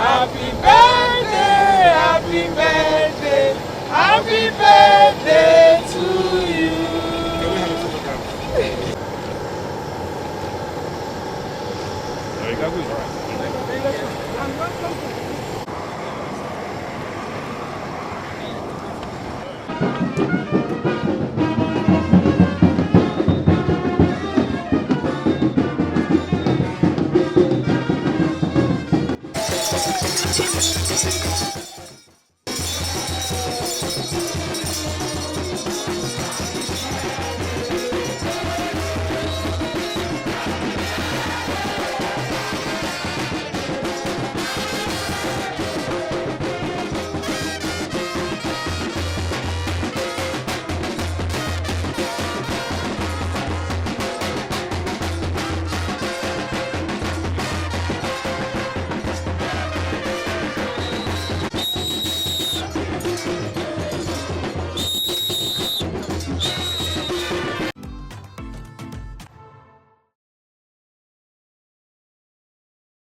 Happy birthday, happy birthday, happy birthday to you. Can we have a photograph? There you go.